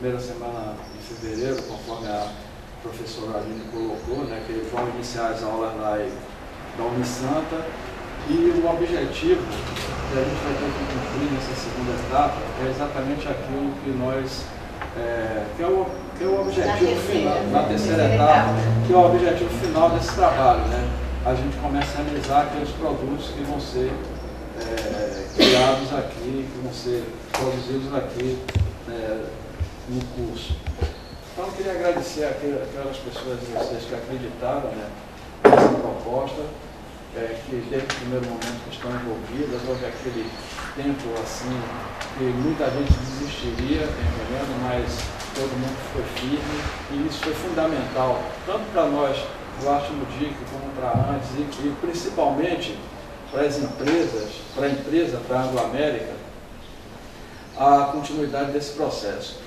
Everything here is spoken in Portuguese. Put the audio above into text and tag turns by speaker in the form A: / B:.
A: primeira semana de fevereiro, conforme a professora Aline colocou, né, que vão iniciar as aulas lá da Unisanta. E o objetivo que a gente vai ter que cumprir nessa segunda etapa é exatamente aquilo que nós, que é o objetivo final, na terceira etapa, que é o objetivo final desse trabalho, né? A gente comercializar aqueles produtos que vão ser criados aqui, que vão ser produzidos aqui no curso. Então, eu queria agradecer aquelas pessoas de vocês que acreditaram, né, nessa proposta, que desde o primeiro momento que estão envolvidas, houve aquele tempo assim, que muita gente desistiria, entendendo? Mas todo mundo foi firme e isso foi fundamental, tanto para nós, do Arte Ludic, como para antes, e principalmente para as empresas, para a empresa, para a Anglo América, a continuidade desse processo.